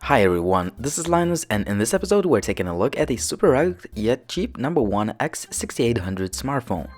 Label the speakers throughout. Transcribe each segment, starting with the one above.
Speaker 1: Hi everyone, this is Linus, and in this episode we're taking a look at a super rugged yet cheap number one X6800 smartphone.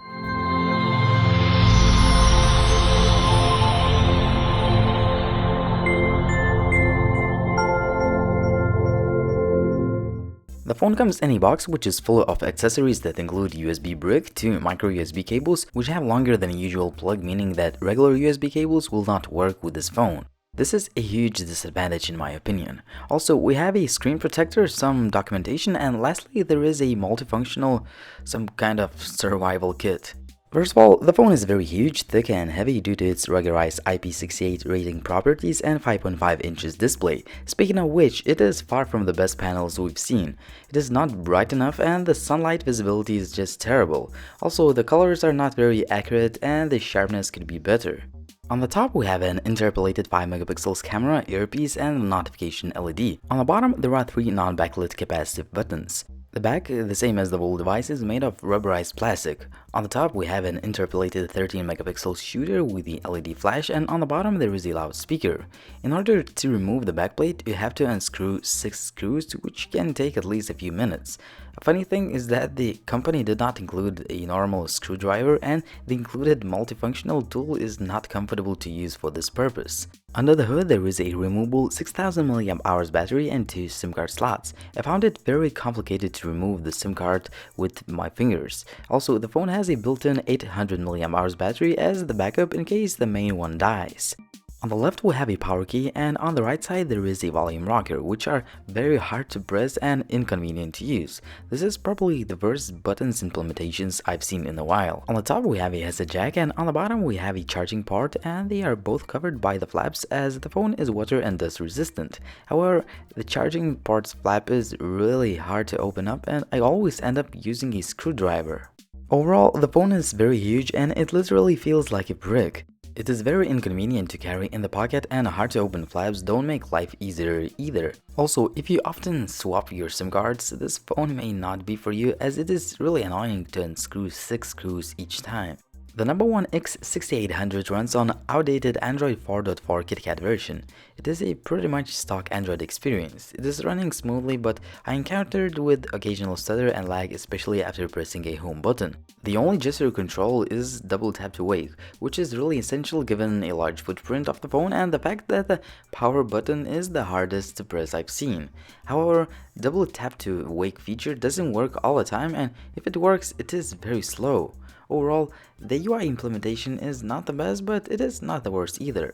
Speaker 1: The phone comes in a box which is full of accessories that include USB brick, two micro USB cables which have longer than a usual plug, meaning that regular USB cables will not work with this phone. This is a huge disadvantage in my opinion. Also, we have a screen protector, some documentation, and lastly there is a multifunctional, some kind of survival kit. First of all, the phone is very huge, thick and heavy due to its ruggedized IP68 rating properties and 5.5 inches display. Speaking of which, it is far from the best panels we've seen. It is not bright enough and the sunlight visibility is just terrible. Also, the colors are not very accurate and the sharpness could be better. On the top we have an interpolated 5 megapixels camera, earpiece, and notification LED. On the bottom there are three non-backlit capacitive buttons. The back, the same as the whole device, is made of rubberized plastic. On the top we have an interpolated 13 megapixel shooter with the LED flash, and on the bottom there is a loudspeaker. In order to remove the backplate, you have to unscrew 6 screws, which can take at least a few minutes. A funny thing is that the company did not include a normal screwdriver, and the included multifunctional tool is not comfortable to use for this purpose. Under the hood there is a removable 6000 mAh battery and two SIM card slots. I found it very complicated to remove the SIM card with my fingers. Also, the phone has a built-in 800 mAh battery as the backup in case the main one dies. On the left we have a power key, and on the right side there is a volume rocker, which are very hard to press and inconvenient to use. This is probably the worst buttons implementations I've seen in a while. On the top we have a headset jack, and on the bottom we have a charging port, and they are both covered by the flaps as the phone is water and dust resistant. However, the charging port's flap is really hard to open up and I always end up using a screwdriver. Overall, the phone is very huge and it literally feels like a brick. It is very inconvenient to carry in the pocket, and hard to open flaps don't make life easier either. Also, if you often swap your SIM cards, this phone may not be for you as it is really annoying to unscrew 6 screws each time. The number one X6800 runs on outdated Android 4.4 KitKat version. It is a pretty much stock Android experience. It is running smoothly, but I encountered with occasional stutter and lag, especially after pressing a home button. The only gesture control is double tap to wake, which is really essential given a large footprint of the phone and the fact that the power button is the hardest to press I've seen. However, double tap to wake feature doesn't work all the time, and if it works, it is very slow. Overall, the UI implementation is not the best, but it is not the worst either.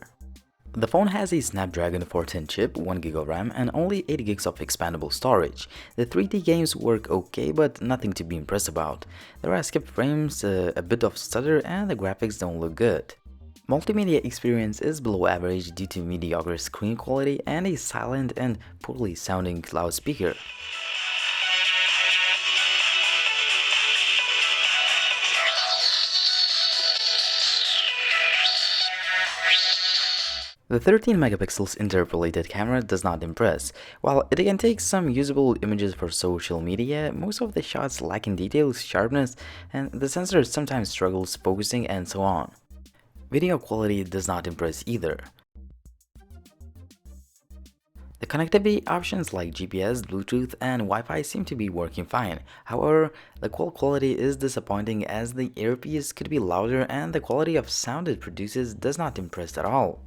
Speaker 1: The phone has a Snapdragon 410 chip, 1GB of RAM, and only 8GB of expandable storage. The 3D games work okay, but nothing to be impressed about. There are skipped frames, a bit of stutter, and the graphics don't look good. Multimedia experience is below average due to mediocre screen quality and a silent and poorly sounding loudspeaker. The 13 megapixels interpolated camera does not impress. While it can take some usable images for social media, most of the shots lack in details, sharpness, and the sensor sometimes struggles focusing and so on. Video quality does not impress either. The connectivity options like GPS, Bluetooth, and Wi-Fi seem to be working fine. However, the call quality is disappointing as the earpiece could be louder and the quality of sound it produces does not impress at all.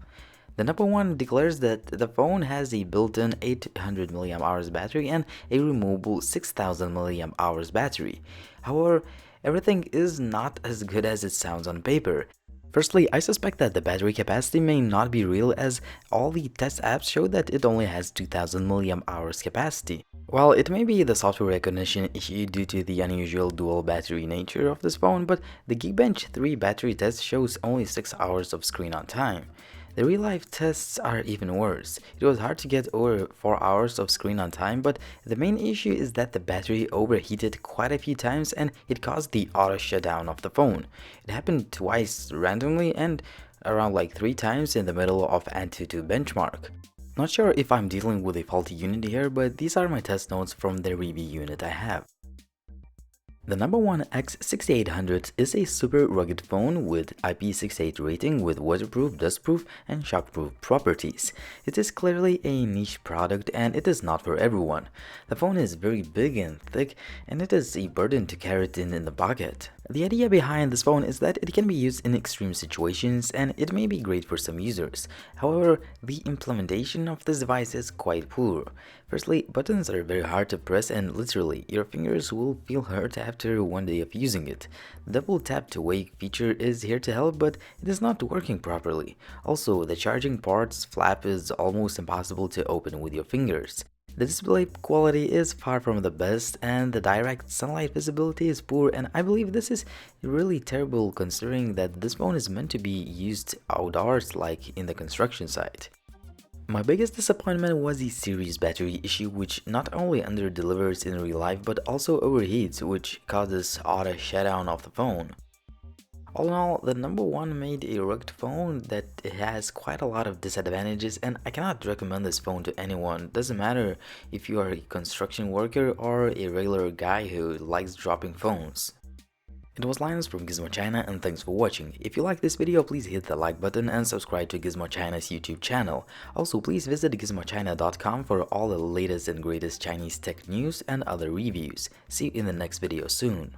Speaker 1: The number one declares that the phone has a built-in 800 mAh battery and a removable 6000 mAh battery. However, everything is not as good as it sounds on paper. Firstly, I suspect that the battery capacity may not be real as all the test apps show that it only has 2000 mAh capacity. While it may be the software recognition issue due to the unusual dual battery nature of this phone, but the Geekbench 3 battery test shows only 6 hours of screen on time. The real-life tests are even worse. It was hard to get over 4 hours of screen on time, but the main issue is that the battery overheated quite a few times and it caused the auto shutdown of the phone. It happened twice randomly and around like 3 times in the middle of Antutu benchmark. Not sure if I'm dealing with a faulty unit here, but these are my test notes from the review unit I have. The number one X6800 is a super rugged phone with IP68 rating with waterproof, dustproof, and shockproof properties. It is clearly a niche product and it is not for everyone. The phone is very big and thick and it is a burden to carry it in the pocket. The idea behind this phone is that it can be used in extreme situations and it may be great for some users. However, the implementation of this device is quite poor. Firstly, buttons are very hard to press and literally your fingers will feel hurt after one day of using it. The double tap to wake feature is here to help, but it is not working properly. Also, the charging port's flap is almost impossible to open with your fingers. The display quality is far from the best and the direct sunlight visibility is poor, and I believe this is really terrible considering that this phone is meant to be used outdoors like in the construction site. My biggest disappointment was the series battery issue, which not only under-delivers in real life but also overheats, which causes auto shutdown of the phone. All in all, the number one made a rugged phone that has quite a lot of disadvantages, and I cannot recommend this phone to anyone. Doesn't matter if you are a construction worker or a regular guy who likes dropping phones. It was Linus from Gizmo China, and thanks for watching. If you like this video, please hit the like button and subscribe to Gizmo China's YouTube channel. Also, please visit gizmochina.com for all the latest and greatest Chinese tech news and other reviews. See you in the next video soon.